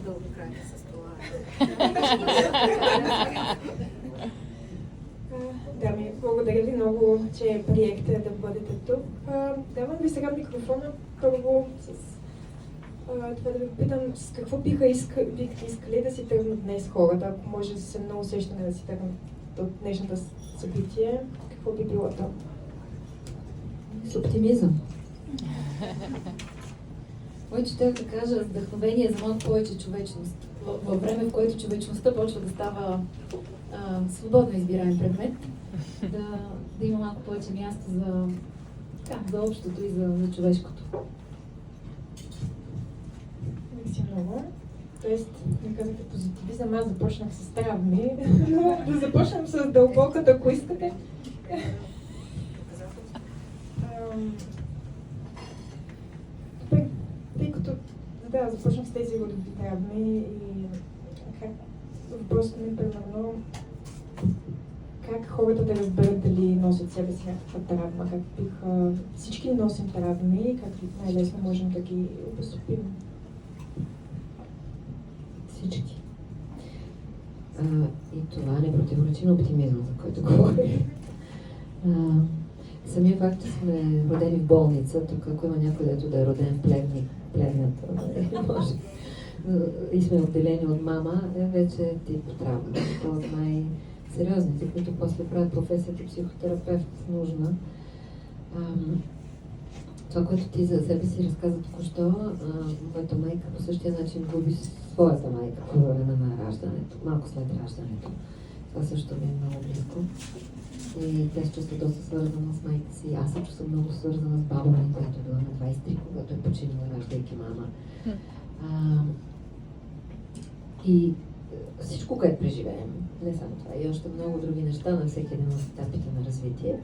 дълго време с това. Да, благодаря ви много, че приехте да бъдете тук. Давам ви сега микрофона първо с това да ви питам с какво бихте искали да си тръгнат днес хората, ако може да се много усещане да си тръгнат от днешното събитие, какво би било то? С оптимизъм. Който ще да кажа вдъхновение за малко повече човечност. Във време, в което човечността почва да става свободно избираем предмет, да има малко повече място за общото и за човешкото. Мерси много. Тоест, не казахте позитивизъм, аз започнах с травми, но да започнем с дълбоката, ако искате. Тъй като започнах с тези родови травми и въпросът ми примерно как хората да разберат дали носят себе си някаква травма, всички носим травми, как най-лесно можем да ги обезопим. Всички. И това не противоречи на оптимизма, за който говорим. Самия факт, че сме родени в болница, тук ако има някой, дето да е роден в плевната, може, и сме отделени от мама, е вече тип травма. Това от най-сериозните, които после правят професията психотерапевт нужна. Това, което ти за себе си разказа току-що, моята майка по същия начин губи своята майка по време на раждането, малко след раждането. Това също ми е много близко. И тя се чувства доста свързана с майка си. Аз се чувствам много свързана с баба ми, която е била на 23, когато е починала, раждайки мама. И всичко, което преживеем, не само това, и още много други неща на всеки един от етапите на развитие,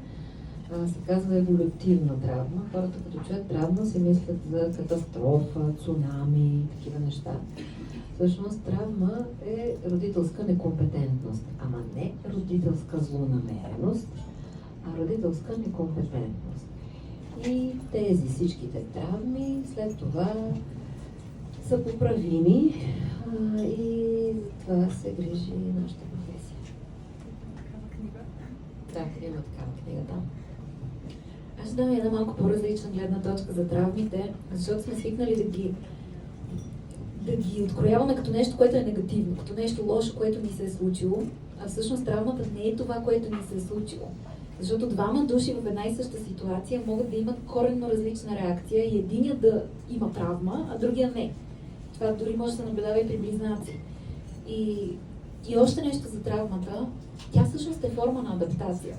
се казва еволютивна травма. Хората, като чуят травма, се мислят за катастрофа, цунами, такива неща. Всъщност травма е родителска некомпетентност, ама не родителска злонамереност, а родителска некомпетентност. И тези всичките травми след това са поправими и това се грижи нашата професия. Да, има такава книга там. Аз ще дам една малко по-различна гледна точка за травмите, защото сме свикнали да ги открояваме като нещо, което е негативно, като нещо лошо, което ни се е случило, а всъщност травмата не е това, което ни се е случило. Защото двама души в една и съща ситуация могат да имат коренно различна реакция и единият да има травма, а другия не. Това дори може да се наблюдава и при близнаци. И още нещо за травмата, тя всъщност е форма на адаптация.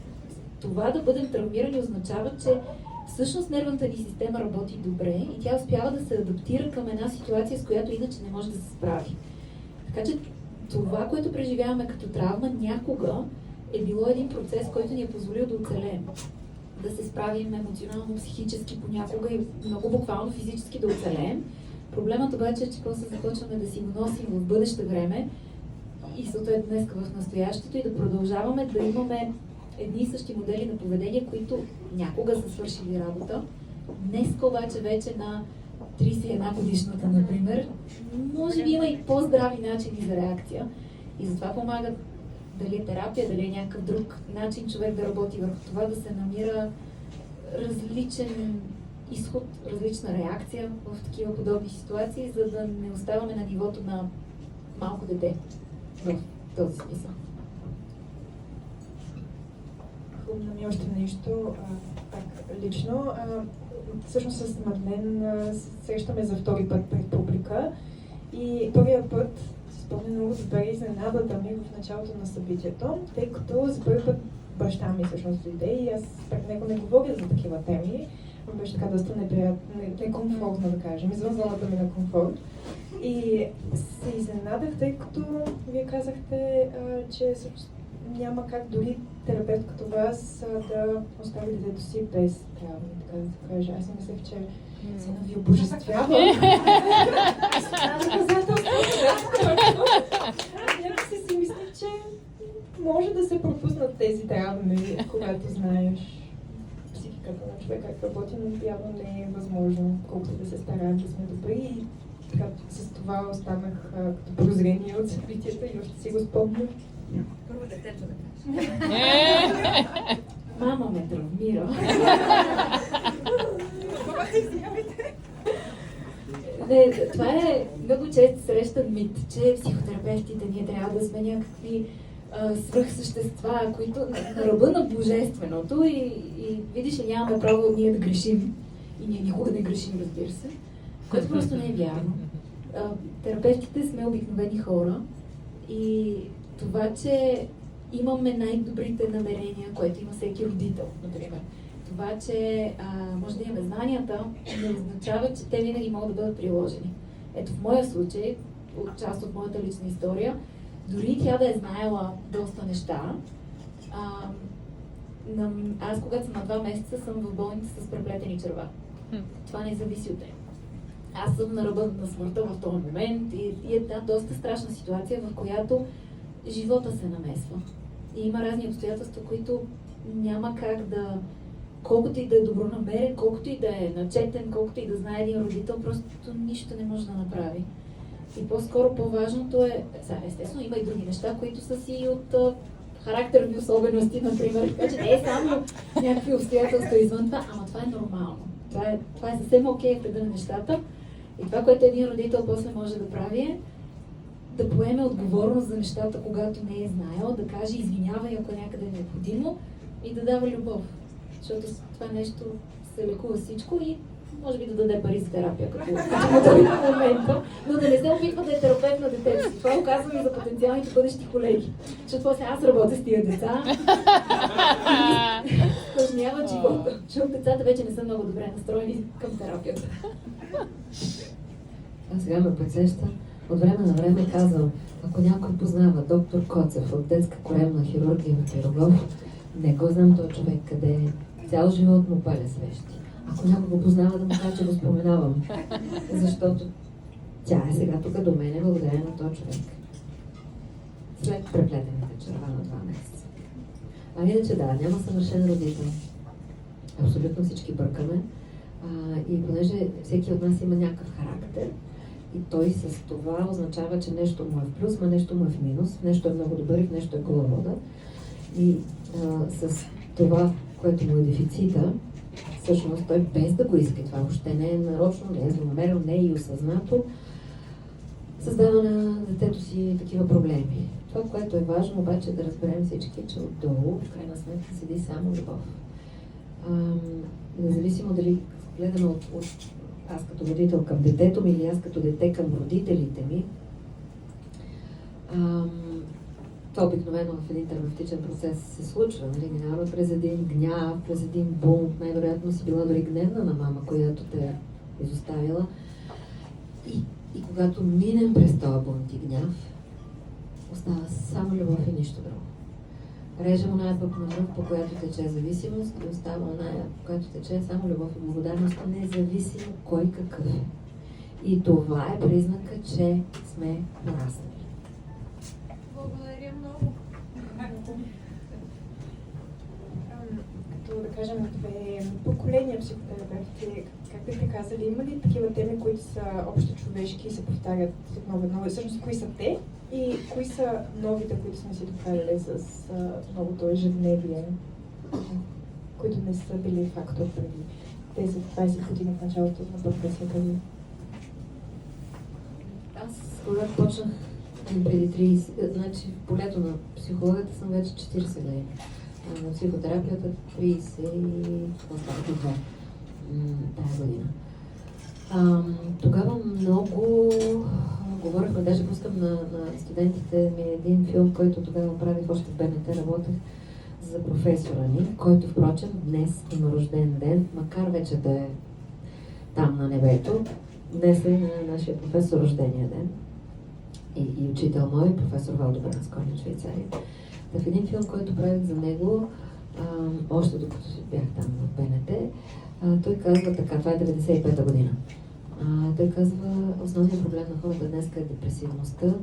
Това да бъдем травмирани означава, че всъщност нервната ни система работи добре и тя успява да се адаптира към една ситуация, с която иначе не може да се справи. Така че това, което преживяваме като травма, някога е било един процес, който ни е позволил да оцелеем. Да се справим емоционално, психически понякога и много буквално физически да оцелеем. Проблемът обаче е, че после започваме да си го носим в бъдеще време и съответно днес в настоящето и да продължаваме да имаме едни и същи модели на поведение, които някога са свършили работа. Днес обаче вече на 31 годишната, например, може би има и по-здрави начини за реакция. И затова помага дали е терапия, дали е някакъв друг начин човек да работи върху това, да се намира различен изход, различна реакция в такива подобни ситуации, за да не оставаме на нивото на малко дете в този смисъл. Хубаво ми още нещо, лично. Всъщност с Мадлен срещаме за втори път пред публика и първия път си спомня много добре изненадата ми в началото на събитието, тъй като за първи път баща ми всъщност дойде и аз пред него не говоря за такива теми. Беше така доста некомфортно, да кажем, извън зоната ми на комфорт. И се изненадах, тъй като вие казахте, че няма как дори терапевт като вас да остави детето си без травми, така да се каже. Аз си мислех, че се ви обожествява. Някак си мислех, че може да се пропуснат тези травми, когато знаеш психиката на човек как работи, но явно не е възможно, колкото да се стараем да сме добри. И така, с това останах като прозрение от събитията и още си го спомням. Първо детето да кажеш. Мама ме травмира. Не, това е много често срещан мит, че психотерапевтите ние трябва да сме някакви свръхсъщества, които на ръба на божественото и видиш ли, нямаме право ние да грешим. И ние никога не грешим, разбира се, което просто не е вярно. Терапевтите сме обикновени хора и това, че имаме най-добрите намерения, което има всеки родител, например. Това, че може да имаме знанията, не означава, че те винаги могат да бъдат приложени. Ето в моя случай, част от моята лична история, дори тя да е знаела доста неща, аз когато съм на 2 месеца съм в болница с преплетени черва. Това не зависи от нея. Аз съм на ръба на смъртта в този момент и е една доста страшна ситуация, в която живота се намесва. И има разни обстоятелства, които няма как да, колкото и да е добронамерен, колкото и да е начетен, колкото и да знае един родител, просто нищо не може да направи. И по-скоро по-важното е, естествено има и други неща, които са си от характерни особености, например. Така че не е само някакви обстоятелства извън това, ама това е нормално. Това е съвсем окей в реда на нещата. И това, което един родител после може да прави е да поеме отговорност за нещата, когато не е знаел, да каже извинявай, ако някъде е необходимо и да дава любов. Защото това нещо се лекува всичко и може би да даде пари за терапия, като му в момента, но да не се опитва да е терапевт на детето си. Това го казвам и за потенциалните бъдещи колеги. Защото после аз работя с тия деца и съжняват живота. Защото децата вече не са много добре настроени към терапията. Аз сега ме подсеща. От време на време казвам, ако някой познава доктор Коцев от детска коремна хирургия в Пирогов, не го знам този човек къде е. Цял живот му паля свещи. Ако някой го познава, да му кажа, че го споменавам. Защото тя е сега тук до мене, благодарение на този човек. След преплетените черва на 2 месеца. А иначе да, няма съвършен родител. Абсолютно всички бъркаме. И понеже всеки от нас има някакъв характер, и той с това означава, че нещо му е в плюс, но нещо му е в минус, в нещо е много добър и в нещо е голорода. И с това, което му е дефицита, всъщност той без да го иска, това въобще не е нарочно, не е злонамерено, не е и осъзнато, създава на детето си такива проблеми. Това, което е важно обаче да разберем всички, че отдолу, в крайна сметка, седи само любов. Независимо дали гледаме от аз като родител към детето ми или аз като дете към родителите ми, това обикновено в един терапевтичен процес се случва. Нали? Минаваме през един гняв, през един бунт. Най-вероятно си била дори гневна на мама, която те е изоставила. И когато минем през този бунт и гняв, остава само любов и нищо друго. Режем оная пък на връх, по която тече зависимост, и остава оная, по която тече само любов и благодарност, независимо кой какъв е. И това е признака, че сме нараснали. Благодаря много. Като да кажем 2 поколения психотерапевти, как бихте казали, има ли такива теми, които са общо човешки и се повтарят отново? Всъщност, кои са те и кои са новите, които сме си доказали с новото ежедневие, които не са били фактор преди 10-20 години в началото на професията ви? Аз, когато почнах преди 30, значи в полето на психологията съм вече 40 години. На психотерапията 30 и това тази година. Тогава много говорихме, даже пускам на студентите ми един филм, който тогава правих още в БНТ, работех за професора ни, който впрочем днес има рожден ден, макар вече да е там на небето. Днес е на нашия професор рождения ден и учител мой, професор Валдо Бранской на Швейцария. В един филм, който правих за него, още докато бях там в БНТ, той казва така, това е 95-та година. Той казва, основният проблем на хората днес е депресивността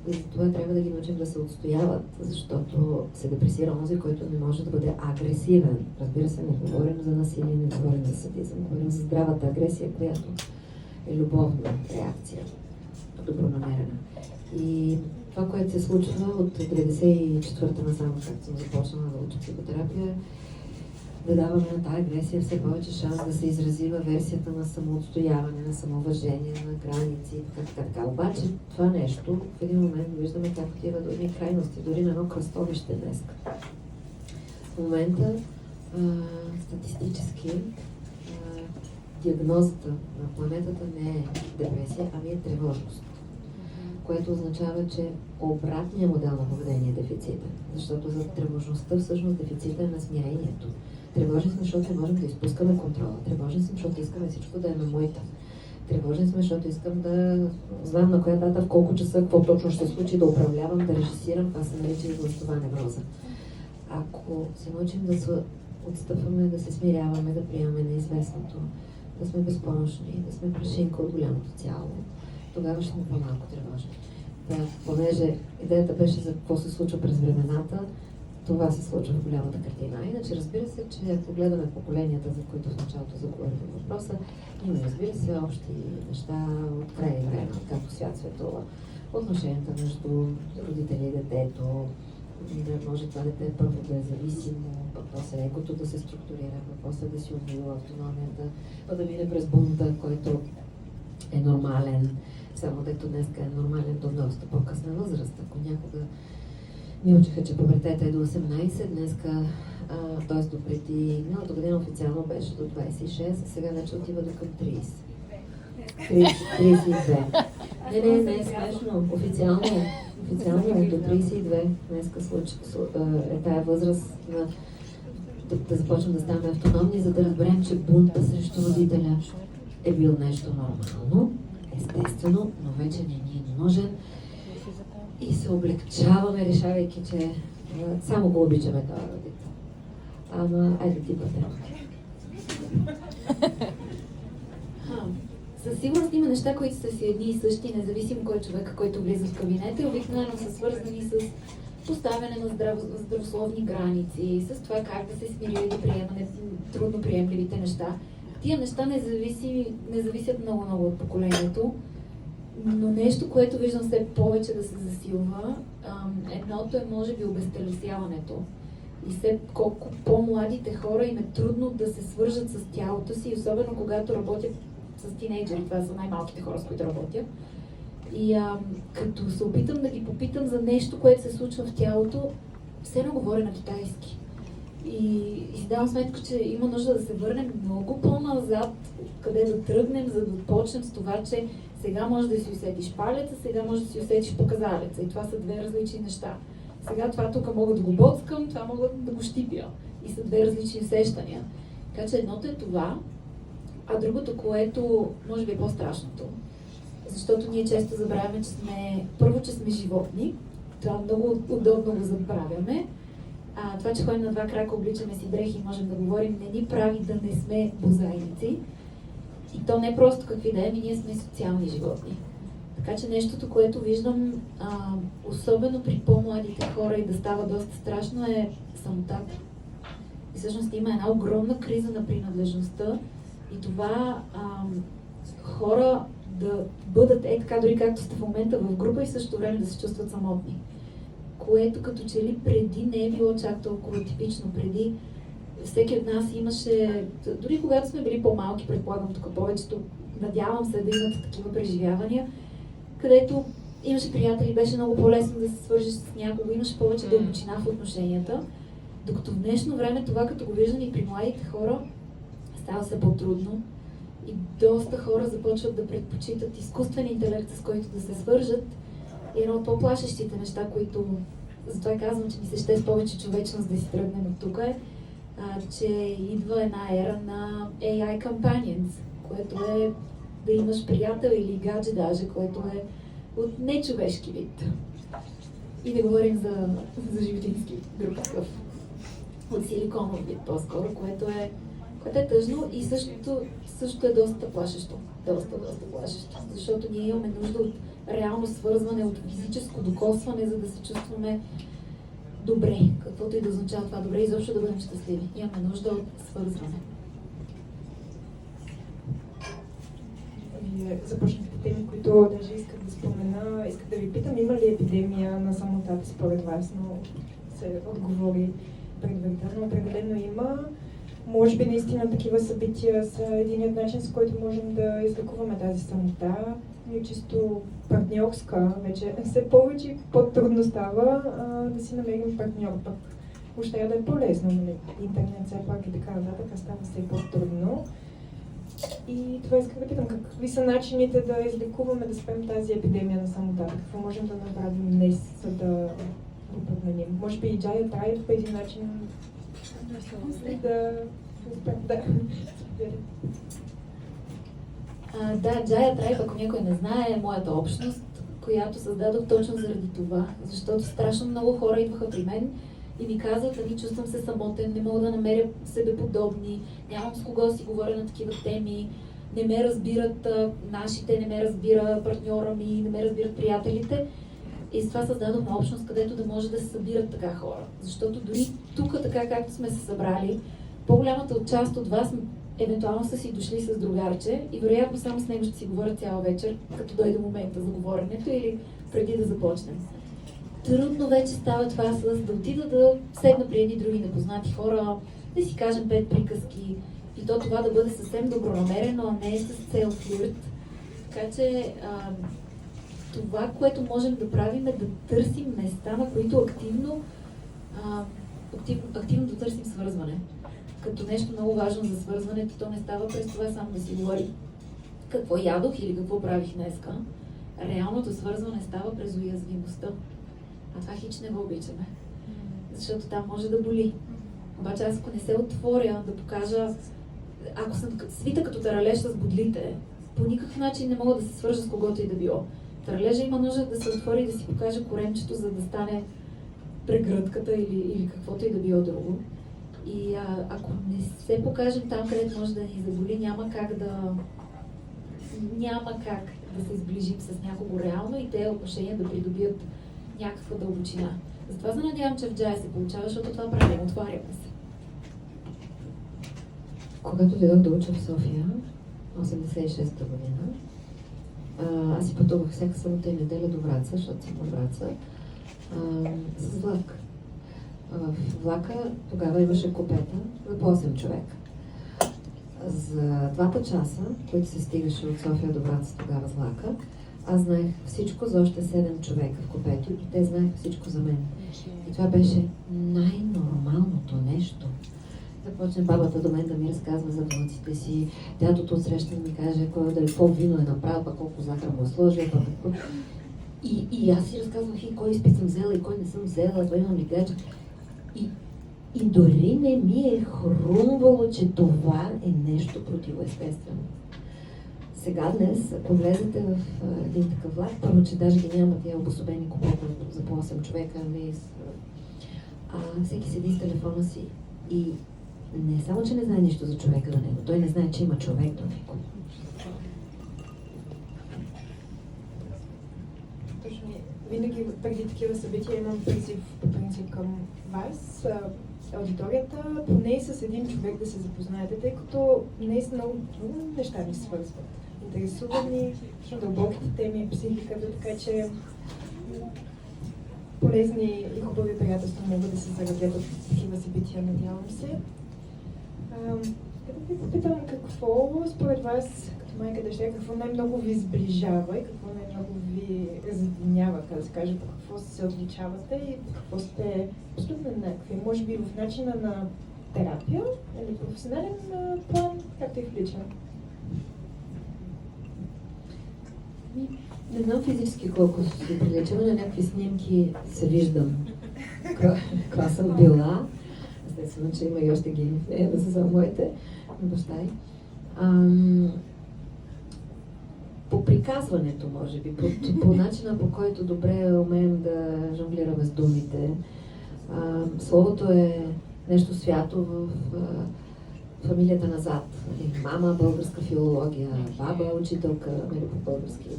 и за това трябва да ги научим да се отстояват, защото се депресира онзи, който не може да бъде агресивен. Разбира се, не говорим за насилие, не говорим за садизъм, говорим за здравата агресия, която е любовна реакция. добронамерена. И това, което се случва от 94-та насам, както съм започнала да уча психотерапия, да даваме на тази агресия все повече шанс да се изрази във версията на самоотстояване, на самоуважение, на граници и така. Обаче това нещо в един момент виждаме как отива до едни крайности, дори на едно кръстовище днес. В момента статистически диагнозата на планетата не е депресия, ами е тревожност. Което означава, че обратният модел на поведение е дефицита. Защото за тревожността всъщност дефицита е на смирението. Тревожни сме, защото не можем да изпускаме контрола. Тревожни сме, защото искаме всичко да е на моята. Тревожни сме, защото искам да знам на коя дата, в колко часа, какво точно ще се случи, да управлявам, да режисирам. Това се нарича и властова невроза. Ако се научим да се отстъпваме, да се смиряваме, да приемаме неизвестното, да сме безпомощни, да сме прашинка от голямото цяло, тогава ще сме по-малко тревожни. Да, понеже идеята беше за какво се случва през времената, това се случва в голямата картина. Иначе разбира се, че ако гледаме поколенията, за които в началото заговорихме въпроса, има, разбира се, общи неща от край и време, както свят светува. Отношенията между родители и детето, да може това дете първо да е зависимо, пък после егото да се структурира, пък после да си отвоюва автономията, пък да мине през бунта, който е нормален, само дето днеска е нормален до доста по-късна възраст. Ако някога ми учиха, че пубертета е до 18, днеска, т.е. до преди миналата година официално беше до 26, а сега вече отива до към 30. 32. Не е смешно. Официално е до 32. Днеска е тая възраст на да започнем да ставаме автономни, за да разберем, че бунта срещу родителя е бил нещо нормално, естествено, но вече не ни е нужен. И се облегчаваме, решавайки, че само го обичаме този родител. Ама, айде ти бъде. Със сигурност има неща, които са си едни и същи, независимо кой човек, който влиза в кабинета, и обикновено са свързани с поставяне на здравословни граници, с това как да се смири и да приемане трудно приемливите неща. Тия неща не зависят много от поколението, но нещо, което виждам все повече да се засилва, едното е може би обезтелесяването. И все колко по-младите хора им е трудно да се свържат с тялото си, особено когато работят с тинейджери, това са най-малките хора, с които работя. И като се опитам да ги попитам за нещо, което се случва в тялото, все не говоря на китайски. И си давам сметка, че има нужда да се върнем много по-назад, къде да тръгнем, за да почнем с това, че сега може да си усетиш палеца, сега може да си усетиш показалеца. И това са две различни неща. Сега това тук мога да го боцкам, това мога да го щипя. И са две различни усещания. Така че едното е това, а другото, което може би е по-страшното. Защото ние често забравяме, че че сме животни. Това много удобно го забравяме. Това, че ходим на два крака, обличаме си дрехи и можем да говорим, не ни прави да не сме бозайници. И то не просто какви да е, ние сме социални животни. Така че нещото, което виждам, особено при по-младите хора и да става доста страшно, е самотата. И всъщност има една огромна криза на принадлежността и това хора да бъдат така, дори както сте в момента в група и в същото време да се чувстват самотни. Което като че ли преди не е било чак толкова типично. Преди всеки от нас имаше, дори когато сме били по-малки, предполагам тук повечето, надявам се да имат такива преживявания, където имаше приятели, беше много по-лесно да се свържиш с някого, имаше повече дълбочина в отношенията. Докато в днешно време това, като го виждам и при младите хора, става все по-трудно. И доста хора започват да предпочитат изкуствен интелект, с който да се свържат. И едно от по-плашещите неща, които затова казвам, че ми се ще с повече човечност да си тръгнем от тук е, че идва една ера на AI companions, което е да имаш приятел или гадже даже, което е от нечовешки вид. И не говорим за животински друг такъв. От силиконов вид по-скоро, което е тъжно и също е доста плашещо. Доста плашещо. Защото ние имаме нужда от реално свързване, от физическо докосване, за да се чувстваме добре. Каквото и да означава това добре, изобщо да бъдем щастливи. Имаме нужда от свързване. Започнахте теми, които даже исках да спомена, исках да ви питам, има ли епидемия на самотата според вас, но се отговори предварително. Определено има. Може би наистина такива събития са единият начин, с който можем да излекуваме тази самота. И чисто партньорска, вече все повече и по-трудно става да си намерим партньор, пък още да е по-лесно, нали? Интернет все пак и така нататък, става все по-трудно. И това искам да питам, какви са начините да излекуваме, да спрем тази епидемия на самотата? Какво можем да направим днес, за да го променим? Може би и Джая Трайб по един начин да успеем да Да, Джая Трайб, ако някой не знае, е моята общност, която създадох точно заради това, защото страшно много хора идваха при мен и ми казват, ами чувствам се самотен, не мога да намеря себе подобни, нямам с кого си говоря на такива теми, не ме разбират нашите, не ме разбира партньора ми, не ме разбират приятелите. И с това създадохме общност, където да може да се събират така хора. Защото дори тук, така както сме се събрали, по-голямата част от вас евентуално са си дошли с другарче и вероятно само с него ще си говорят цяла вечер, като дойде момента за говоренето или преди да започнем. Трудно вече става това с да отида да седна при едни други непознати хора, да си кажем 5 приказки и то това да бъде съвсем добронамерено, а не с цел флирт. Така че това, което можем да правим е да търсим места, на които активно да търсим свързване. Като нещо много важно за свързването, то не става през това само да си говори какво ядох или какво правих днеска. Реалното свързване става през уязвимостта. А това хич не го обичаме. Защото там може да боли. Обаче аз ако не се отворя да покажа, ако съм свита като таралеж с бодлите, по никакъв начин не мога да се свържа с когото и да било. Таралежа има нужда да се отвори и да си покаже коремчето, за да стане прегръдката или каквото и да било друго. И ако не се покажем там, където може да ни заболи, няма как да се сближим с някого реално и те отношения да придобият някаква дълбочина. Затова се надявам, че в Джая се получава, защото това правим, отваряме се. Когато дойдох да уча в София, 86-та година, аз си пътувах всяка събота и неделя до Враца, защото съм от Враца, с влак. В влака тогава имаше купета за по 8 човека. За 2 часа, които се стигаше от София до Враца тогава с влака, аз знаех всичко за още 7 човека в купето и те знаеха всичко за мен. И това беше най-нормалното нещо. Започне бабата до мен да ми разказва за внуците си, дядото отсреща ми каже дали по-вино е направил, пък колко захар му е сложил, и аз си разказвах и кой изпит съм взела и кой не съм взела, това имам ли гадже. И дори не ми е хрумвало, че това е нещо противоестествено. Сега днес, ако влезете в един такъв влак, първо, че даже ги няма тия обособени купета за по 8 човека, всеки седи с телефона си и не само, че не знае нищо за човека до него, той не знае, че има човек до него. Точно. Винаги преди такива събития имам призив по принцип към вас, аудиторията, поне с един човек да се запознаете, тъй като днес много неща ни свързват. Интересуват ни дълбоките теми, психиката, така че полезни и хубави приятелства могат да се зародят от такива събития, надявам се. Да ви попитам какво според вас, като майка дъщеря, какво най-много ви сближава и какво най-много ви разединява, така да се каже, по какво се отличавате и по какво сте абсолютно еднакви. Може би в начина на терапия или професионален план, както и в личен. Не знам физически колко се приличам, на някакви снимки се виждам каква съм била. Естествено, че има и още гени в нея, да са само моите баща. По приказването, може би, по начина, по който добре умеем да жонглираме с думите. Словото е нещо свято в фамилията назад. Мама българска филология, баба учителка по български.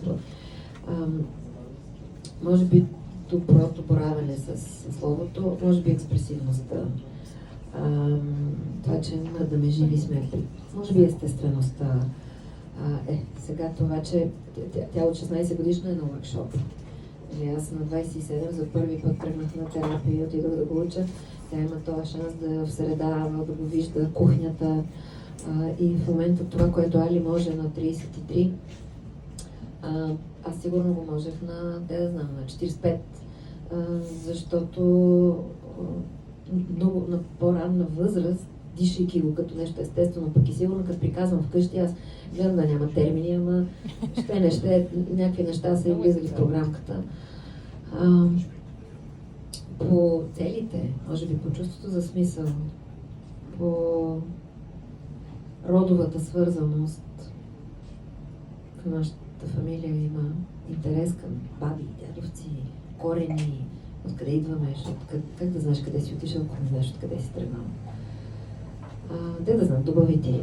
Може би доброто боравене с словото, може би експресивността. Това, че да ме живи сме, може би естествеността, Сега това, че тя от 16 годишна е на workshop. Аз на 27 за първи път тръгнах на терапия и отидох да го уча. Тя има този шанс да в среда, да го вижда кухнята. И в момента това, което Али може на 33, аз сигурно го можех на 45, защото много на по-ранна възраст, дишайки го като нещо естествено, пък и сигурно като приказвам вкъщи, аз гледам да няма термини, ама някакви неща са и влизали в програмката. По целите, може би по чувството за смисъл, по родовата свързаност, в нашата фамилия има интерес към баби, дядовци, корени, откъде идваме, как да знаеш къде си отишъл, ако не знаеш откъде си тръгнал. Де да знам, добави ти,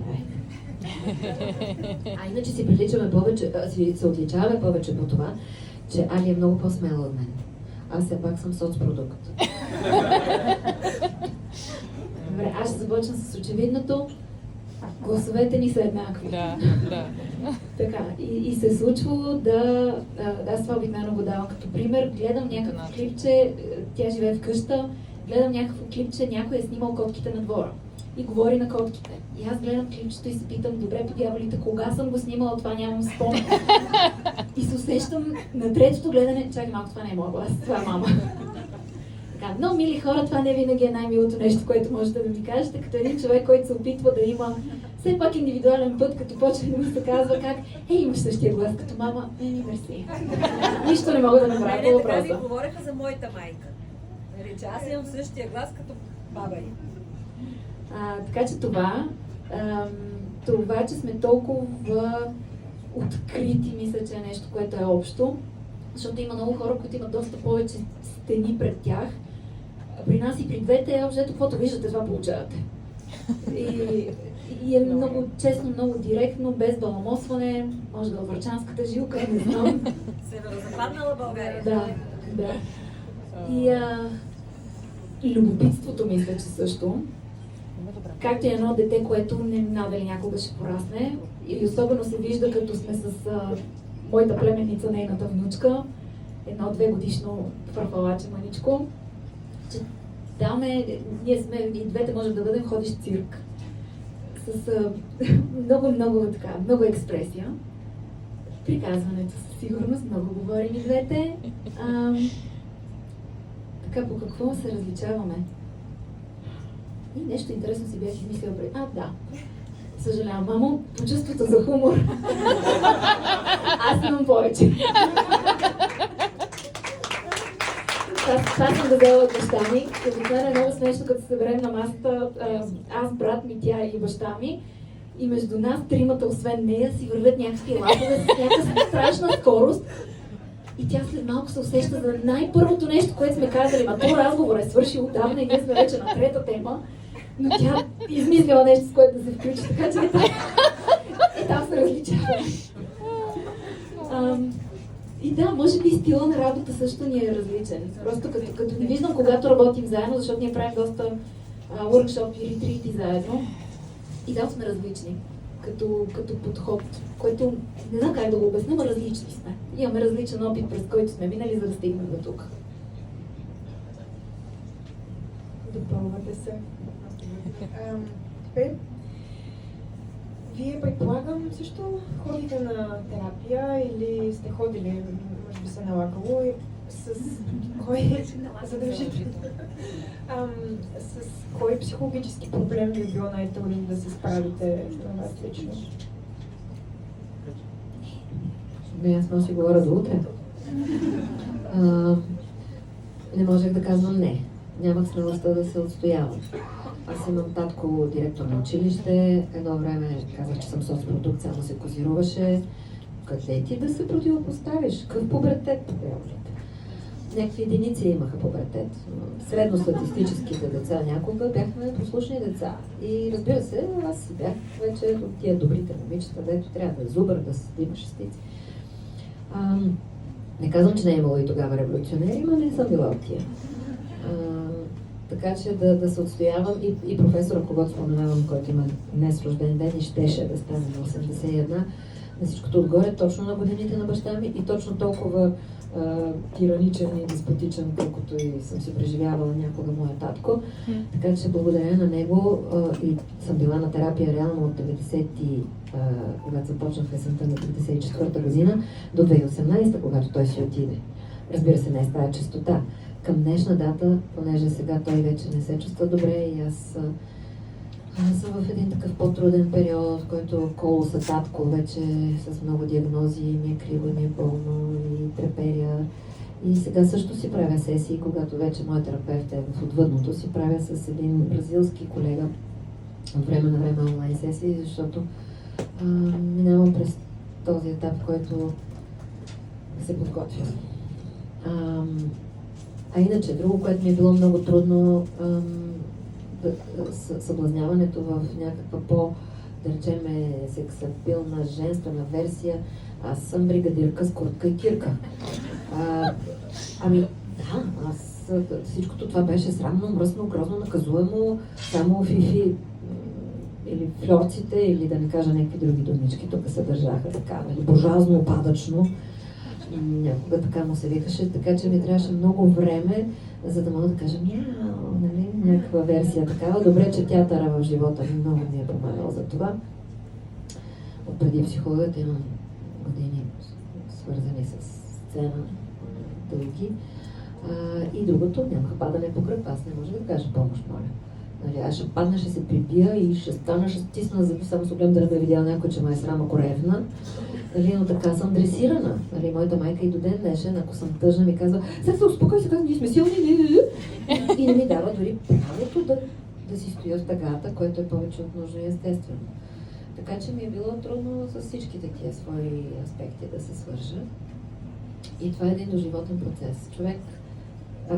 иначе си приличаме повече, се отличаваме повече по това, че Али е много по-смела от мен. Аз все пак съм соцпродукт. Добре, аз ще започна с очевидното. Гласовете ни са еднакви. Да. Така, и се е случвало да... Аз това обикновено го давам като пример. Гледам някакво клипче, тя живее в къща, гледам някакво клипче, някой е снимал котките на двора и говори на котките. И аз гледам клипчето и се питам, добре, по дяволите, кога съм го снимала, това нямам спомен. И се усещам на третото гледане, чакай малко, това не е моя глас, това е мама. Така, но, мили хора, това не винаги е най-милото нещо, което можете да ми кажете, като един човек, който се опитва да има все пак индивидуален път, като почне да му се казва как, имаш същия глас като мама, мерси. Нищо не мога да направя по въпроса. Така ми говореха за моята майка. Че аз имам същия глас като баба ѝ. Така че това, че сме толкова открити, мисля, че е нещо, което е общо, защото има много хора, които имат доста повече стени пред тях. При нас и при двете, общо, каквото виждате, това получавате. И е много честно, много директно, без баламосване, може да е врачанската жилка, не знам. Северозападнала България. Да. И любопитството, мисля, че също. Както и едно дете, което не надали някога ще порасне. И особено се вижда, като сме с моята племенница, нейната внучка, 1-2 годишно фърфалаче маничко, че ние сме и двете можем да бъдем ходещ цирк. С много експресия. Приказването със сигурност, много говорим и двете. Така, по какво се различаваме? И нещо интересно си бях измислила преди. Да. Съжалявам, мамо, по чувството за хумор. Аз имам повече. Това съм да взела от баща ми. Обикновено е много смешно, като се съберем на масата, аз, брат ми, тя и баща ми. И между нас тримата, освен нея, си вървят някакви лапове с някаква страшна скорост. И тя след малко се усеща за най-първото нещо, което сме казали. Този разговор е свършил отдавна и ние сме вече на трета тема. Но тя измислила нещо, с което да се включи, така че там се различава. И да, може би стила на работа също ни е различен. Просто като не виждам, когато работим заедно, защото ние правим доста workshop и ретрити заедно. И да, сме различни като подход, който не знам как да го обясня, но различни сме. Имаме различен опит, през който сме минали, за да стигнем до тук. Допълвате се. Вие, предполагам, също ходите на терапия или сте ходили, може би се налагало, с кой задължително? С кой психологически проблем ви е било най-трудно да се справите на вас лично? Аз може да си говоря до утре. Не можех да казвам не. Нямах смелостта да се отстоявам. Аз имам татко директор на училище. Едно време казах, че съм соцпродукт, само се козируваше. Къде ти да се противопоставиш? Какъв пубертет по приятелите? Някакви единици имаха пубертет. Средностатистическите деца някога бяхме послушни деца. И разбира се, аз си бях вече от тия добрите момичета, дето трябва да е зубър, да има шестици. Не казвам, че не е имало и тогава революционери, но не съм била от тия. Така че да се отстоявам и професора, когато споменавам, който има днес рожден ден и щеше да стане на 81, на всичкото отгоре, точно на годините на баща ми и точно толкова тираничен и деспотичен, колкото и съм си преживявала някога моя татко. Така че благодаря на него и съм била на терапия реално от 90 когато започнах есента на 94-та година, до 2018, когато той си отиде. Разбира се, не е с тази честота. Към днешна дата, понеже сега той вече не се чувства добре и аз съм в един такъв по-труден период, в който колоса татко вече с много диагнози, ми е криво, ми е болно и треперя. И сега също си правя сесии, когато вече моят терапевт е в отвъдното, си правя с един бразилски колега от време на време онлайн сесии, защото минавам през този етап, в който се подготвям. А иначе, друго, което ми е било много трудно, съблазняването в някаква да речеме, сексапилна, женствена версия. Аз съм бригадирка с куртка и кирка. Всичкото това беше срамно, мръсно, грозно, наказуемо, само фифи или флорците, или да не кажа някакви други думички, тук се държаха така, буржуазно, опадъчно. Някога така му се викаше, така че ми трябваше много време, за да мога да кажа нали, някаква версия такава. Добре, че театъра в живота ми много ми е помагал за това. Отпреди психологията имам години свързани с сцена, дълги. И другото, нямах падане по кръв, аз не може да кажа помощ, моля. Нали, аз ще падна, ще се прибия и ще стана, ще стисна, за само с оглед да не ме видял някой, че ме е срама коревна. Нали, но така съм дресирана. Нали, моята майка и до ден днешен, ако съм тъжна, ми казва: сега се успокой, сега ние сме силни, и не ми дава дори правото да си стоя в тъгата, което е повече от нужно и естествено. Така че ми е било трудно с всички такива свои аспекти да се свържа. И това е един доживотен процес. Човек,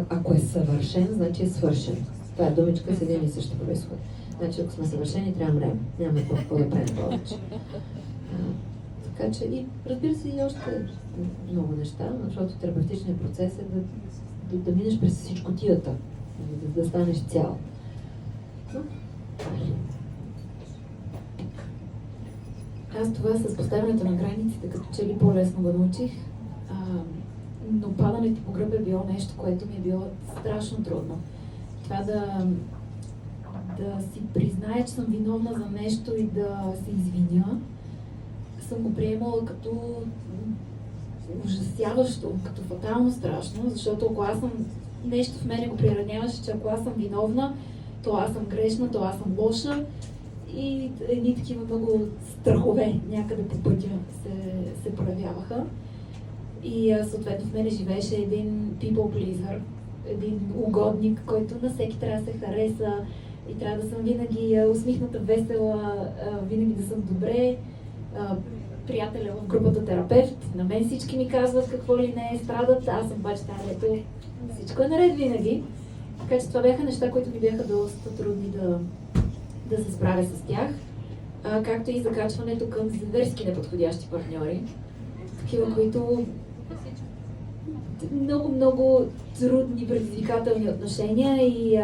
ако е съвършен, значи е свършен. Това е думичка с един и същи происход. Значи, ако сме съвършени, трябва време. Няма какво да правим повече. Така че и разбира се и още много неща, защото терапевтичният процес е да минеш през всичко тията, да станеш цял. Аз това с поставянето на границите, като че ли по-лесно го научих, но падането по гръб е било нещо, което ми е било страшно трудно. Това да си призная, че съм виновна за нещо и да се извиня, съм го приемала като ужасяващо, като фатално страшно, защото ако аз съм, нещо в мене го приравняваше, че ако аз съм виновна, то аз съм грешна, то аз съм лоша и едни такива много страхове някъде по пътя се проявяваха. И съответно в мене живееше един people pleaser, един угодник, който на всеки трябва да се хареса и трябва да съм винаги усмихната, весела, винаги да съм добре. Приятеля в групата терапевт, на мен всички ми казват какво ли не е, страдат, аз съм обаче там, ето всичко е наред винаги. Така че това бяха неща, които ми бяха доста трудни да се справя с тях, както и закачването към зверски неподходящи партньори, такива, които много трудни, предизвикателни отношения и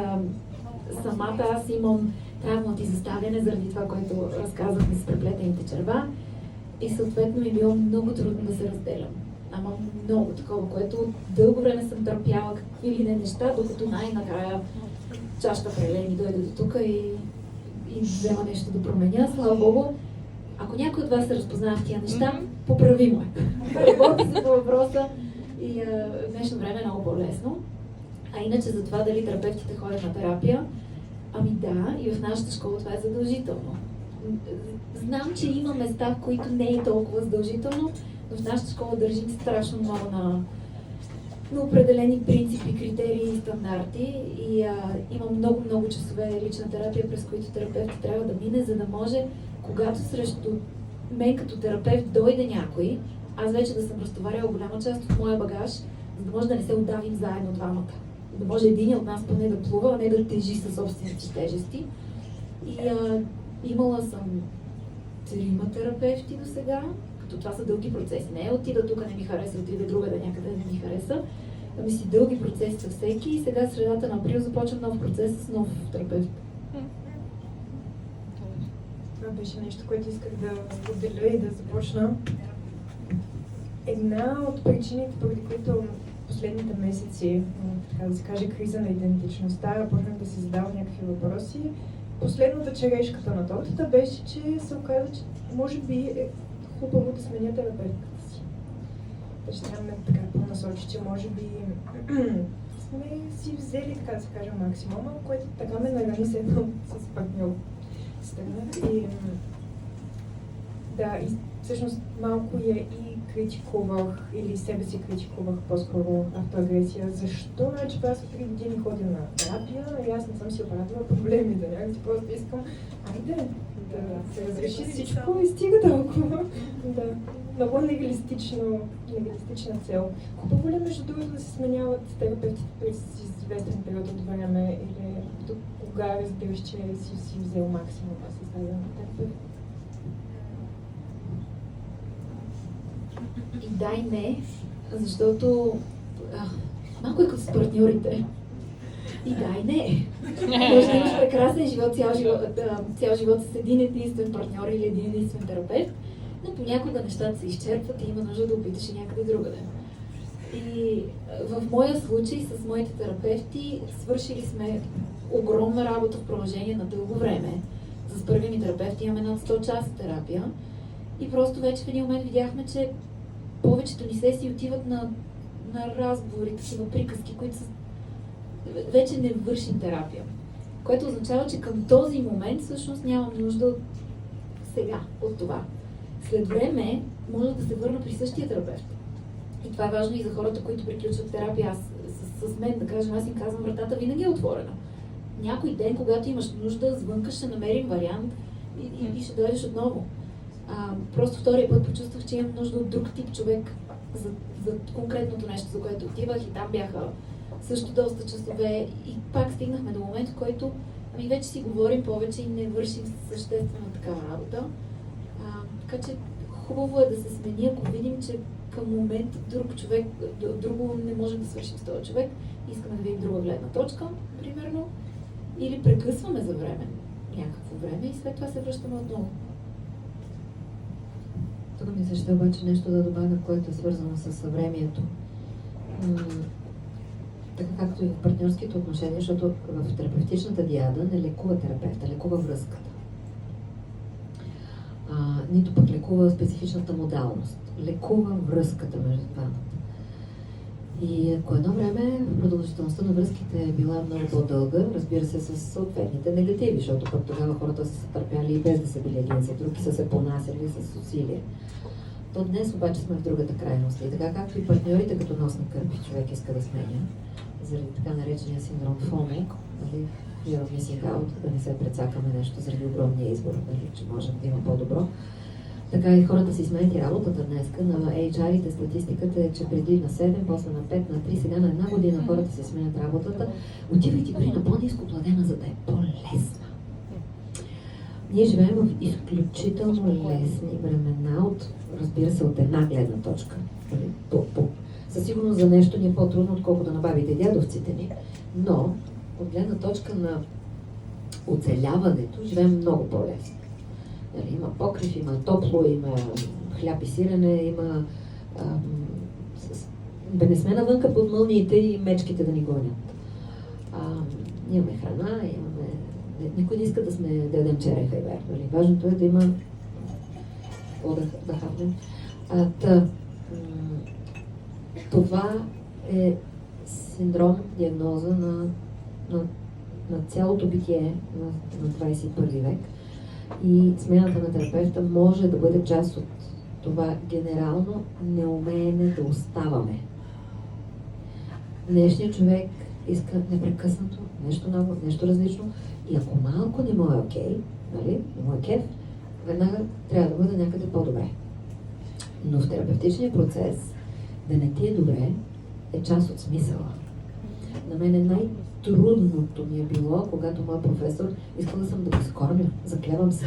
самата аз имам травма от изоставяне заради това, което разказахме с преплетените черва и съответно ми е било много трудно да се разделям. Ама много такова, което дълго време съм търпяла какви ли не неща, докато най-накрая чашата преле ми дойде до тук и взема нещо да променя. Слава Богу, ако някой от вас се разпознава в тия неща, поправимо е. Работи се по въпроса и в днешно време е много по-лесно. А иначе за това дали терапевтите ходят на терапия, ами да, и в нашата школа това е задължително. Знам, че има места, в които не е толкова задължително, но в нашата школа държим страшно много на определени принципи, критерии и стандарти и има много часове лична терапия, през които терапевт трябва да мине, за да може, когато срещу мен като терапевт дойде някой, аз вече да съм разтоваряла голяма част от моя багаж, за да може да не се удавим заедно двамата. Да може един от нас поне да плува, а не да тежи със собствените си тежести. И имала съм 3 терапевти до сега, като това са дълги процеси. Не е отида тук, не ми хареса, отида друга да някъде не ми хареса. Ами си дълги процеси със всеки и сега средата на април започвам нов процес с нов терапевт. това беше нещо, което исках да споделя и да започна. Една от причините, поради които последните месеци, така да се каже, криза на идентичността, почнах да си задавам някакви въпроси. Последната черешката на тортата беше, че се оказа, че може би е хубаво да сменя терапевтката си. Беше трябва ме така по-насочи, че може би сме си взели, така да се каже, максимума, което така ме нарани с едно с партньор. И да, и всъщност малко я и критикувах, или себе си критикувах по-скоро автоагресия. Защо че аз от 3 години ходя на терапия и аз не съм си оправила проблемите, някакси просто искам, айде да се разреши всичко и стига толкова. Да, много нереалистична цел. Хубаво ли между другото да се сменяват терапевтите през известен период от време или до кога разбираш, че си взел максимум да се създаден терапевт? И да и не, защото малко е като с партньорите. И да и не. Може да имаш прекрасен живот, цял живот с един единствен партньор или един единствен терапевт, но понякога нещата се изчерпват и има нужда да опиташ и някъде другаде. И в моя случай с моите терапевти свършили сме огромна работа в продължение на дълго време. С първия ми терапевт имаме над 100 часа терапия и просто вече в един момент видяхме, че повечето ни сесии отиват на разговори, такива приказки, които вече не вършим терапия. Което означава, че към този момент всъщност нямам нужда сега от това. След време може да се върна при същия терапевт. И това е важно и за хората, които приключват терапия. Аз с мен, да кажем, аз им казвам, вратата винаги е отворена. Някой ден, когато имаш нужда, звънка, ще намерим вариант и ще дойдеш отново. Просто втория път почувствах, че имам нужда от друг тип човек за конкретното нещо, за което отивах и там бяха също доста часове и пак стигнахме до момент, в който вече си говорим повече и не вършим съществена такава работа. Така че хубаво е да се смени, ако видим, че към момент друго не можем да свършим с този човек, искаме да видим друга гледна точка, примерно, или прекъсваме за време, някакво време и след това се връщаме отново. Тук ми се ще обаче нещо да добавя, което е свързано с съвремието. Така както и в партньорските отношения, защото в терапевтичната диада не лекува терапевта, лекува връзката. Нито пък лекува специфичната модалност. Лекува връзката между двамата. И ако едно време продължителността на връзките е била много по-дълга, разбира се, с съответните негативи, защото пък тогава хората са се търпяли и без да са били един за друг и са се понасяли с усилие. То днес обаче сме в другата крайност. И така както и партньорите като носни кърпи човек иска да сменя, заради така наречения синдром FOMO, нали, Fear of Missing Out, да не се прецакаме нещо заради огромния избор, нали, че можем да има по-добро. Така и хората си сменят и работата днеска. На HR-ите статистиката е, че преди на 7, после на 5, на 3, сега на една година хората си сменят работата, отивайки дори на по-ниско платена, за да е по-лесна. Ние живеем в изключително лесни времена, разбира се, от една гледна точка. Със сигурност за нещо ни е по-трудно, отколкото на бабите и дядовците ни, но от гледна точка на оцеляването живеем много по-лесно. Има покрив, има топло, има хляб и сирене, има... не сме навънка под мълниите и мечките да ни гонят. Имаме храна, имаме... Никой не иска да сме да ядем череха и вер. Важното е да има какво да хапнем. Това е синдром, диагноза на цялото битие на 21 век. И смяната на терапевта може да бъде част от това генерално неумеене да оставаме. Днешният човек иска непрекъснато нещо ново, нещо различно и ако малко не му е окей, нали, не му е кеф, веднага трябва да бъде някъде по-добре. Но в терапевтичния процес да не ти е добре е част от смисъла. На мен най-трудното ми е било, когато моят професор искал да съм да го скормя, заклевам се.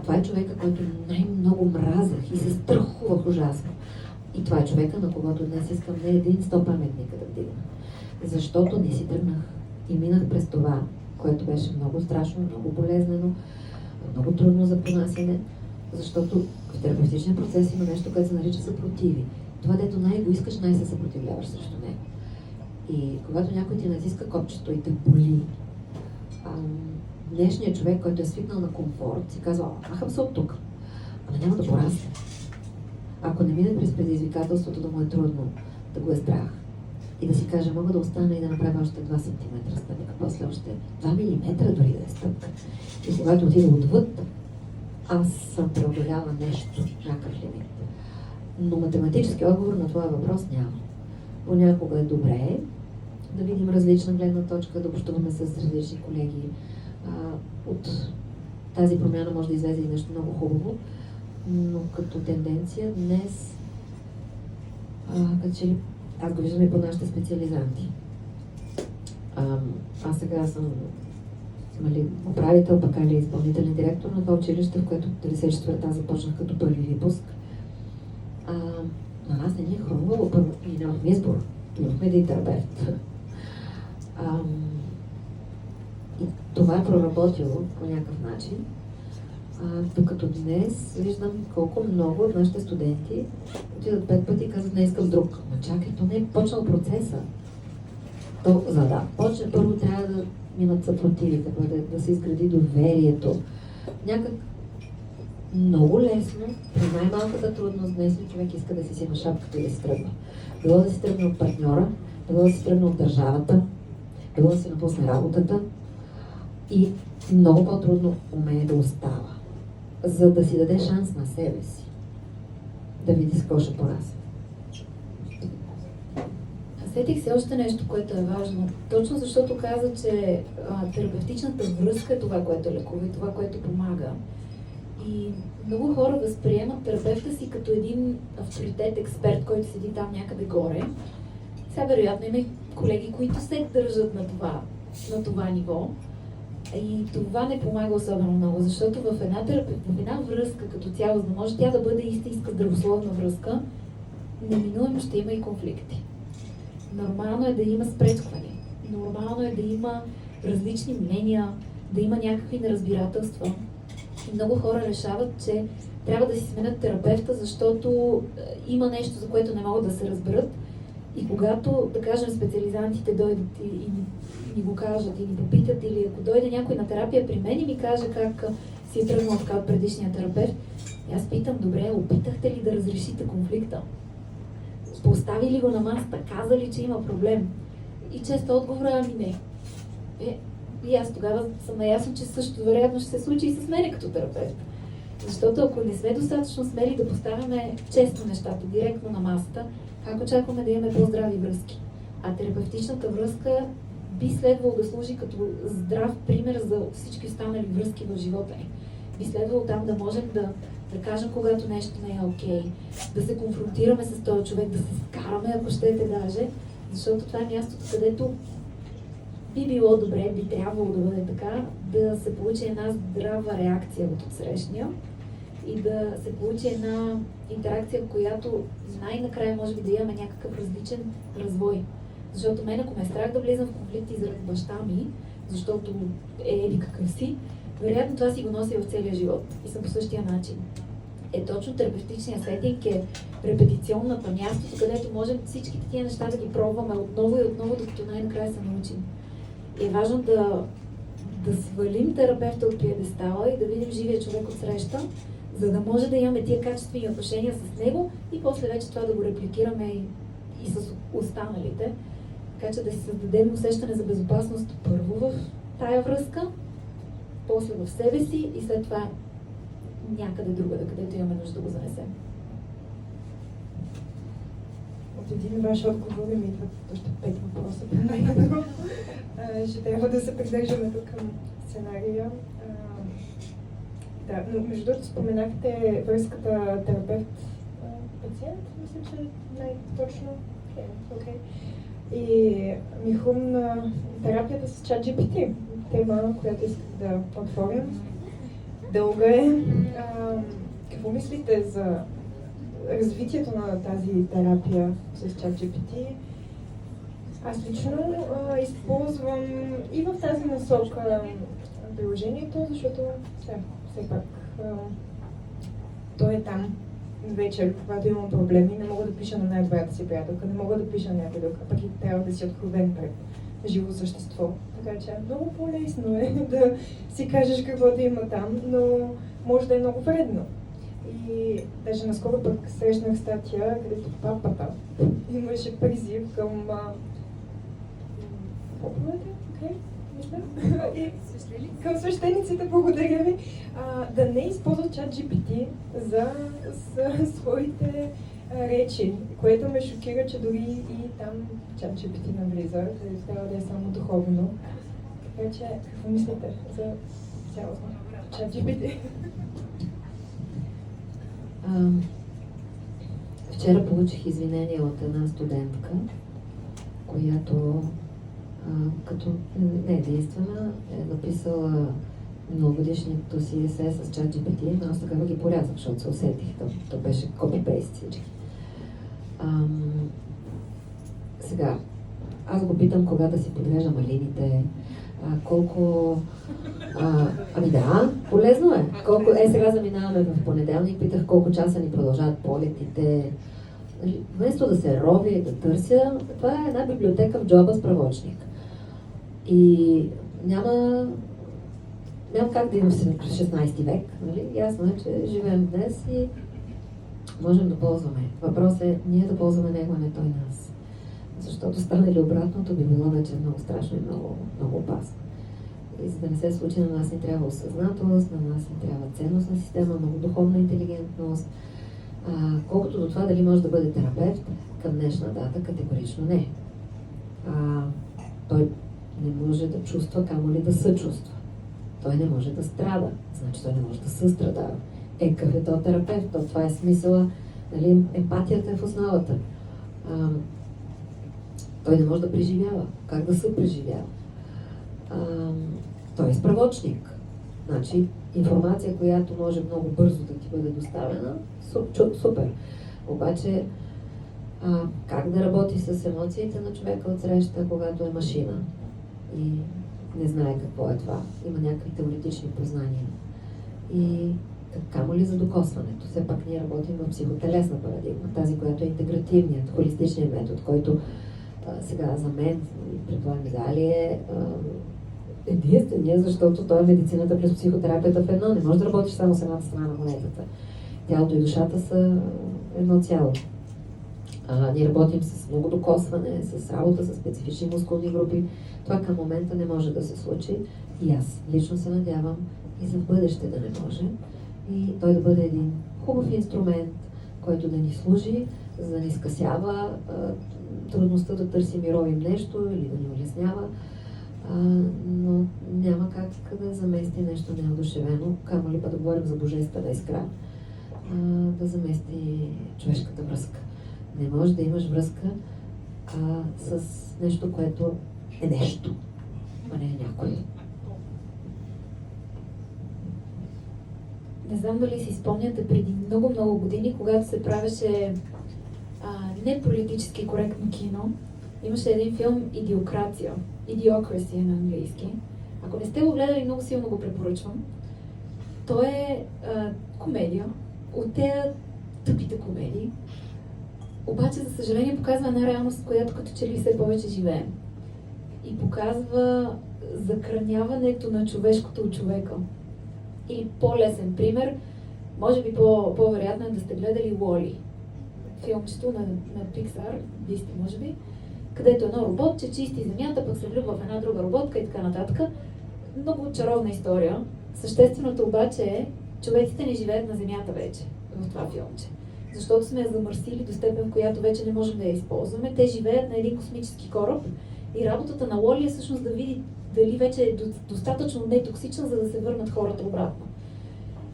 Това е човека, който най-много мразах и се страхувах ужасно. И това е човека, на когото днес искам не един 100 паметника да вдигна. Защото не си тръгнах и минах през това, което беше много страшно, много болезнено. много трудно за понасене, защото в терапевтичния процес има нещо, което се нарича съпротиви. Това, дето най-го искаш, най-се съпротивляваш срещу него. И когато някой ти натиска копчето и те боли, днешният човек, който е свикнал на комфорт, си казва: махам се от тук, ама няма да порасне. Ако не мине през предизвикателството да му е трудно, да го е страх и да си каже: мога да остана и да направя още 2 см стъпка, после още 2 мм дори да е стъпка. И когато отида отвъд, аз съм преодоляла нещо, някакъв лимит. Но математически отговор на това въпрос няма. Понякога е добре да видим различна гледна точка, да общуваме с различни колеги. От тази промяна може да излезе и нещо много хубаво, но като тенденция днес, като че ли аз го виждам и по нашите специализанти. Аз сега съм управител, пък или изпълнителен директор на това училище, в което 94-та започнах като първи випуск. На нас не ни е хрумвало първо и нямахме избор. Имахме един терапевт. И това е проработило по някакъв начин. Докато днес виждам колко много от нашите студенти отидат 5 пъти и казват: не искам друг. Ама чакай, то не е почнал процеса. За да почне, първо трябва да минат съпротивите, да се изгради доверието. Някак много лесно, при най-малката трудност днес ли човек иска да си взема шапката и да си тръгне. Било да си тръгне от партньора, било да си тръгне от държавата, било да си напусне работата и много по-трудно умее да остава, за да си даде шанс на себе си, да види с какво ще порасне. Сетих се още нещо, което е важно. Точно защото каза, че терапевтичната връзка е това, което лекува и това, което помага. И много хора възприемат терапевта си като един авторитет, експерт, който седи там някъде горе. Сега вероятно има и колеги, които се държат на това ниво. И това не помага особено много, защото в една връзка като цяло, за да може тя да бъде истинска здравословна връзка, неминуемо ще има и конфликти. Нормално е да има спречквания, нормално е да има различни мнения, да има някакви неразбирателства. И много хора решават, че трябва да си сменят терапевта, защото има нещо, за което не могат да се разберат. И когато, да кажем, специализантите дойдат и ни го кажат и ни попитат, или ако дойде някой на терапия при мен и ми каже как си е тръгнал така от предишния терапевт, аз питам: добре, опитахте ли да разрешите конфликта? Поставили го на масата, казали, че има проблем? И често отговора: ами не. И аз тогава съм наясно, че също вероятно ще се случи и с мене като терапевт. Защото ако не сме достатъчно смели да поставяме честно нещата директно на масата, как очакваме да имаме по-здрави връзки? А терапевтичната връзка би следвало да служи като здрав пример за всички останали връзки в живота ни. Би следвало там да можем да кажем, когато нещо не е окей, да се конфронтираме с този човек, да се скараме, ако щете даже, защото това е мястото, където би било добре, би трябвало да бъде така, да се получи една здрава реакция от отсрещния и да се получи една интеракция, в която най-накрая може би да имаме някакъв различен развой. Защото мен, ако ме е страх да влизам в конфликти заради баща ми, защото или какъв си, вероятно това си го нося в целия живот и съм по същия начин. Точно терапевтичният сетинг е репетиционната място, където можем всичките тия неща да ги пробваме отново и отново, докато най-накрая се научим. И е важно да свалим терапевта от пиедестала и да видим живия човек от среща, за да може да имаме тия качествени отношения с него и после вече това да го репликираме и с останалите. Така че да си създадем усещане за безопасност първо в тая връзка, после в себе си и след това някъде другаде, където имаме нужда да го занесем. От един ваш отговор ми идват още 5 въпроса. Най-много ще трябва да се придържаме тук към сценария. Да, но между другото споменахте връзката терапевт-пациент, мисля, че най-точно. Okay. И ми хрумна терапията с ChatGPT, тема, която исках да отворим. Дълга е. Какво мислите за развитието на тази терапия с ChatGPT? Аз лично използвам и в тази насока приложението, защото все пак той е там вечер, когато имам проблеми, не мога да пиша на най-добрата си приятелка, не мога да пиша на някой друг, а пък и трябва да си откровен пред живо същество. Така че много по-лесно е да си кажеш каквото има там, но може да е много вредно. И даже наскоро пък срещнах статия, където папата имаше призив към поповете, мисля, и към свещениците, благодаря ви, да не използват ChatGPT за своите речи, което ме шокира, че дори и там ChatGPT навлиза, където трябва да е само духовно. Така че, какво мислите за цялостно ChatGPT? Вчера получих извинение от една студентка, която като не единствена е написала многогодишното си есе с ChatGPT, но аз такава ги порязах, защото се усетих. То беше копи-пейст всички. Сега, аз го питам кога да си подрежа малините, колко... ами да, полезно е. Сега заминаваме в понеделник, питах колко часа ни продължават полетите. Вместо да се рови, да търся, това е една библиотека в джоба справочник. И няма как да има в 16 век, нали? Ясно е, че живеем днес и можем да ползваме. Въпрос е ние да ползваме него, а не той нас. Защото стане ли обратното, би било вече много страшно и много, много опасно. И за да не се случи, на нас ни трябва осъзнатост, на нас ни трябва ценностна система, много духовна интелигентност. Колкото до това дали може да бъде терапевт, към днешна дата категорично не. Той не може да чувства, камо ли да съчувства. Той не може да страда, значи той не може да състрадава. Какъв е то терапевт? Това е смисъла, нали, емпатията е в основата. Той не може да преживява. Как да се преживява? Той е справочник. Значи, информация, която може много бързо да ти бъде доставена, супер. Обаче, как да работи с емоциите на човека от среща, когато е машина и не знае какво е това. Има някакви теоретични познания. И камо ли за докосването? Все пак ние работим в психотелесна парадигма, тази, която е интегративният, холистичният метод, който сега за мен, предполагам Дали е единствения, защото той е медицината плюс психотерапията в едно. Не можеш да работиш само с едната страна на монетата. Тялото и душата са едно цяло. Ние работим с много докосване, с работа, с специфични мускулни групи. Това към момента не може да се случи и аз лично се надявам и за в бъдеще да не може. И той да бъде един хубав инструмент, който да ни служи, за да ни скъсява трудността да търсим и ровим нещо или да ни улеснява, но няма как да замести нещо неодушевено, камо ли па да говорим за божествена искра, да замести човешката връзка. Не може да имаш връзка с нещо, което е нещо, а не е някой. Не знам дали си спомняте преди много години, когато се правеше не политически коректно кино, имаше един филм Идиокрация. Idiocracy на английски. Ако не сте го гледали, много силно го препоръчвам. Той е комедия от тези тъпите комедии. Обаче, за съжаление, показва една реалност, която като че ли все повече живеем. И показва закраняването на човешкото от човека. Или по-лесен пример, може би по-вероятно е да сте гледали Уоли. Филмчето на Pixar, Disney може би, където едно роботче чисти земята, пък се влюбва в една друга роботка и така нататък. Много чаровна история. Същественото обаче е, човеците не живеят на земята вече в това филмче. Защото сме я замърсили до степен, в която вече не можем да я използваме. Те живеят на един космически кораб и работата на Уоли е всъщност да види дали вече е достатъчно нетоксична, за да се върнат хората обратно.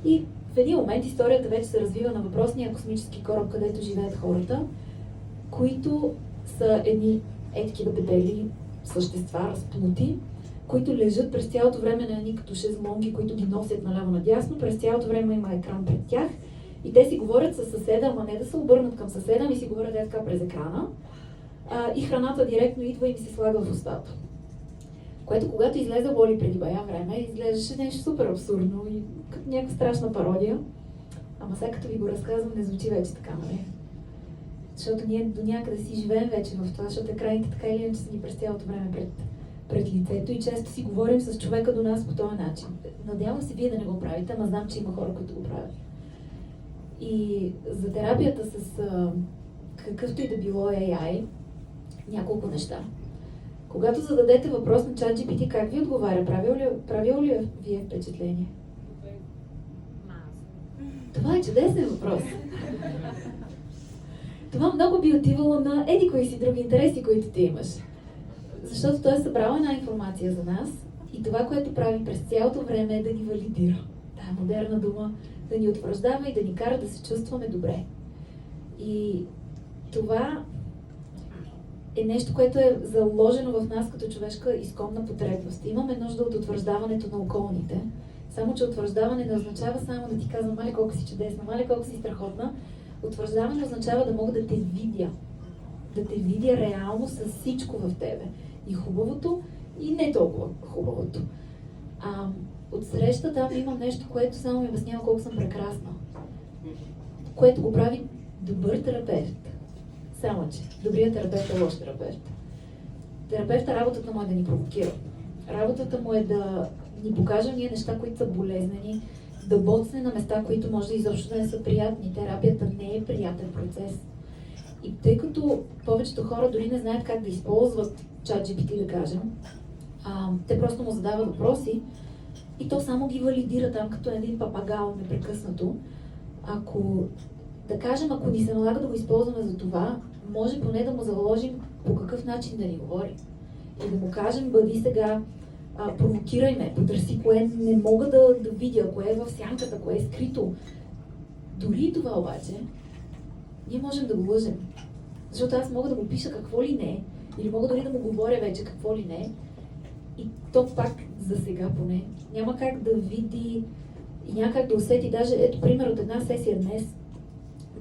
И в един момент историята вече се развива на въпросния космически кораб, където живеят хората, които са едни такива дебели същества, разплути, които лежат през цялото време на едни като шезлонги, които ги носят наляво надясно, през цялото време има екран пред тях и те си говорят със съседа, ама не да се обърнат към съседа, ми си говорят така през екрана и храната директно идва и ми се слага в устата. Което когато излезе Лоли преди бая време, изглеждаше нещо супер абсурдно и като някаква страшна пародия. Ама сега като ви го разказвам, не звучи вече така, нали? Защото ние до някъде си живеем вече в това, защото екраните така или иначе са ни през цялото време пред лицето и често си говорим с човека до нас по този начин. Надявам се вие да не го правите, ама знам, че има хора, които го правят. И за терапията с какъвто и да било AI, няколко неща. Когато зададете въпрос на ChatGPT, как ви отговаря? Правило ли ви е впечатление? Това е чудесен въпрос. Това много би отивало на кои си други интереси, които ти имаш. Защото той е събрал една информация за нас и това, което прави през цялото време е да ни валидира. Тая модерна дума, да ни утвърждава и да ни кара да се чувстваме добре. И това е нещо, което е заложено в нас като човешка изконна потребност. Имаме нужда от утвърждаването на околните. Само, че утвърждаване не означава само да ти казвам, мале колко си чудесна, мале колко си страхотна. Утвърждаване означава да мога да те видя. Да те видя реално с всичко в тебе. И хубавото, и не толкова хубавото. Отсреща там имам нещо, което само ми обяснява колко съм прекрасна. Което го прави добър терапевт. Само, че добрият терапевт е лош терапевт. Терапевта работата му е да ни провокира. Работата му е да ни покаже ние неща, които са болезнени, да боцне на места, които може да изобщо да не са приятни. Терапията не е приятен процес. И тъй като повечето хора дори не знаят как да използват ChatGPT, да кажем, те просто му задават въпроси и то само ги валидира там като един папагал непрекъснато. Да кажем, ако ни се налага да го използваме за това, може поне да му заложим по какъв начин да ни говори. И да му кажем, бъди сега, провокирай ме, потърси кое не мога да видя, кое е в сянката, кое е скрито. Дори това обаче, ние можем да го лъжем. Защото аз мога да му пиша какво ли не, или мога дори да му говоря вече какво ли не, и то пак за сега поне няма как да види и няма как да усети. Даже ето пример от една сесия днес.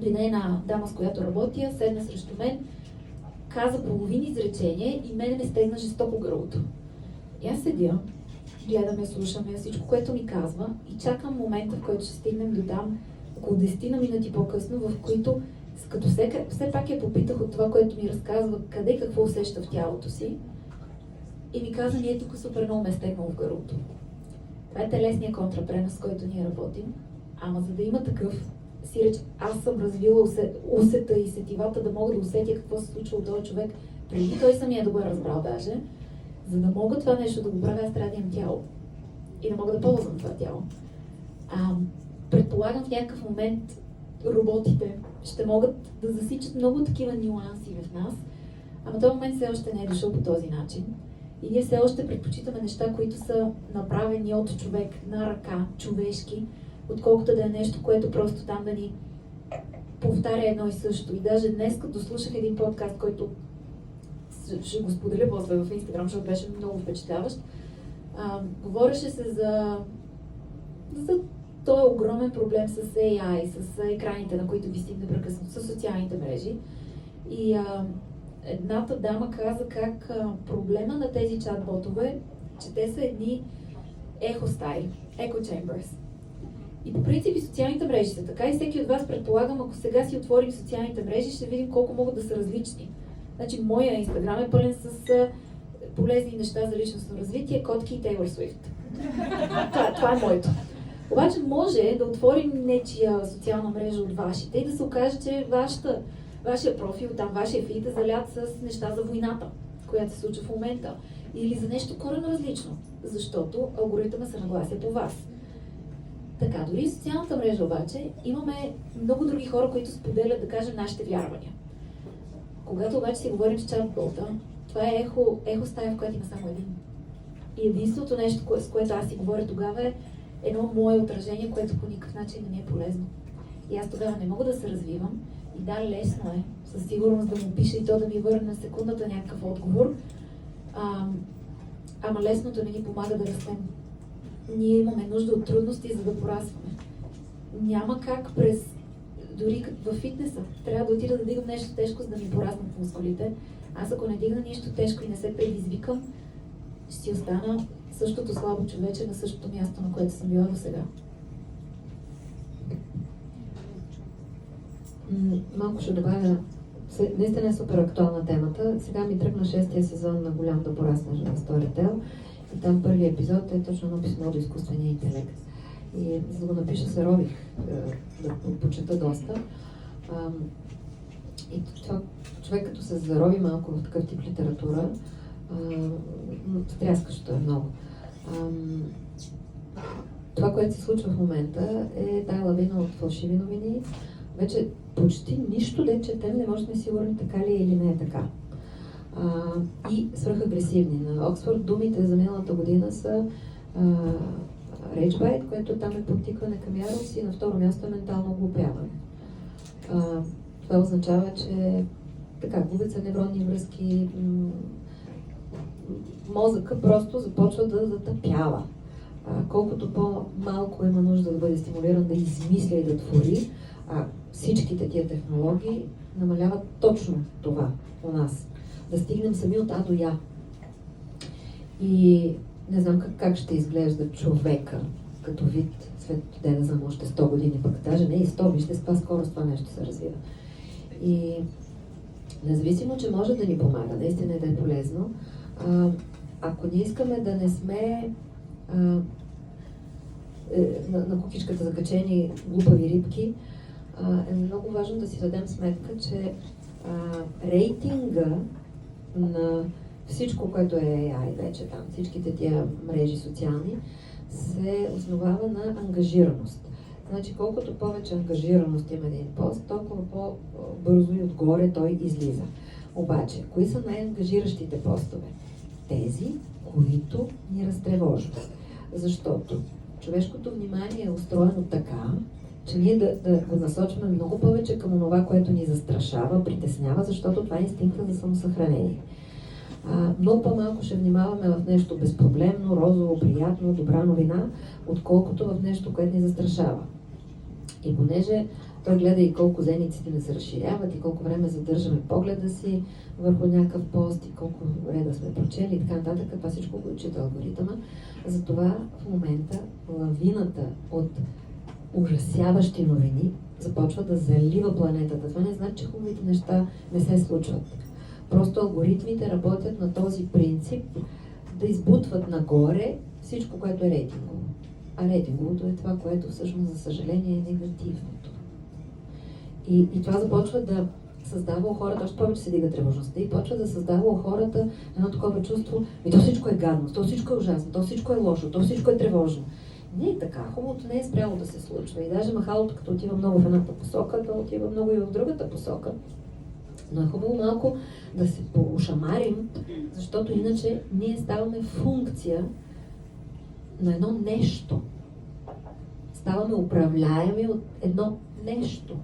Дойде една дама, с която работя, седна срещу мен, каза половин изречение и мене ме стегна жестоко гърлото. И аз седя, гледаме, слушаме всичко, което ми казва и чакам момента, в който ще стигнем до там, около 10 на минути по-късно, в които, като все пак я попитах от това, което ми разказва, къде какво усеща в тялото си, и ми каза, ние тук супер много ме е стегнало в гърлото. Това е телесния контрапренос, с който ние работим, ама за да има такъв, си реч, аз съм развила усета и сетивата да мога да усетя какво се случва от този човек, преди той самия да го е разбрал даже. За да мога това нещо да го правя, аз трябва да имам тяло. И да мога да ползвам това тяло. Предполагам в някакъв момент роботите ще могат да засичат много такива нюанси в нас, ама този момент все още не е дошъл по този начин. И ние все още предпочитаме неща, които са направени от човек, на ръка, човешки, отколкото да е нещо, което просто там да ни повтаря едно и също. И даже днес, като слушах един подкаст, който ще го споделя после в Инстаграм, защото беше много впечатляващ, говореше се за този огромен проблем с AI, с екраните, на които висим непрекъснато, с социалните мрежи. И едната дама каза как проблема на тези чат-ботове, че те са едни ехостаи, echo chambers. И по принцип и социалните мрежи са така и всеки от вас, предполагам, ако сега си отворим социалните мрежи, ще видим колко могат да са различни. Значи моя Инстаграм е пълен с полезни неща за личностно развитие, котки и Тейлор Суифт. Това е моето. Обаче може да отворим нечия социална мрежа от вашите и да се окаже, че вашия профил, там вашия фид е залят с неща за войната, която се случва в момента. Или за нещо коренно различно, защото алгоритъмът се наглася по вас. Така, дори в социалната мрежа обаче имаме много други хора, които споделят, да кажем, нашите вярвания. Когато обаче си говорим с чат-бота, това е ехо стая, в която има само един. И единственото нещо, с което аз си говоря тогава е едно мое отражение, което по никакъв начин не ми е полезно. И аз тогава не мога да се развивам. И да, лесно е, със сигурност да му пише и то да ми върне на секундата някакъв отговор. Ама лесното не ни помага да растем. Ние имаме нужда от трудности, за да порастваме. Няма как дори във фитнеса, трябва да отида да дигам нещо тежко, за да ми пораснат мускулите. Аз ако не дигна нищо тежко и не се предизвикам, ще си остана същото слабо човече на същото място, на което съм била до сега. Малко ще добавя, наистина е супер актуална темата. Сега ми тръгна 6-тия сезон на Голям да пораснеш на Storytel и там първият епизод е точно едно писмо до изкуствения интелект. И за да го напиша се рових да почета доста. И това, човек като се зарови малко в такъв тип литература, стряскащо е много. Това, което се случва в момента е тая лавина от фалшиви новини. Вече почти нищо да четем, не може да сме сигурни така ли е или не е така. И свръхагресивни. На Оксфорд думите за миналата година са рейджбайт, което там е подтикване към ярост, и на второ място е ментално оглупяване. Това означава, че така, губят се невронни връзки, мозъка просто започва да затъпява. Колкото по-малко има нужда да бъде стимулиран да измисля и да твори, всичките тия технологии намаляват точно това у нас. Да стигнем сами от А до Я. И не знам как ще изглежда човека като вид след, да знам, още 100 години, пък даже не и 100, вижте с каква скорост това нещо се развива. И независимо, че може да ни помага, наистина да е полезно, ако не искаме да не сме на кукичката закачени глупави рибки, е много важно да си дадем сметка, че рейтинга на всичко, което е AI вече там, всичките тия мрежи социални, се основава на ангажираност. Значи, колкото повече ангажираност има един пост, толкова по-бързо и отгоре той излиза. Обаче, кои са най-ангажиращите постове? Тези, които ни разтревожват. Защото човешкото внимание е устроено така, че ние да го насочваме много повече към това, което ни застрашава, притеснява, защото това е инстинкта за самосъхранение. Много по-малко ще внимаваме в нещо безпроблемно, розово, приятно, добра новина, отколкото в нещо, което ни застрашава. И понеже той гледа и колко зениците не се разширяват, и колко време задържаме погледа си върху някакъв пост, и колко реда сме прочели и така нататък, това всичко го отчита алгоритъма. Затова в момента лавината от ужасяващи новини започва да залива планетата. Това не значи, че хубавите неща не се случват. Просто алгоритмите работят на този принцип да избутват нагоре всичко, което е рейтингово. А рейтинговото е това, което всъщност, за съжаление, е негативното. И това започва да създава у хората, още повече се дига тревожността, и почва да създава у хората едно такова чувство, то всичко е гадно, то всичко е ужасно, то всичко е лошо, то всичко е тревожно. Не е така, хубавото не е спрямо да се случва. И даже махалото, като отива много в едната посока, то отива много и в другата посока. Но е хубаво малко да се поушамарим, защото иначе ние ставаме функция на едно нещо. Ставаме управляеми от едно нещо.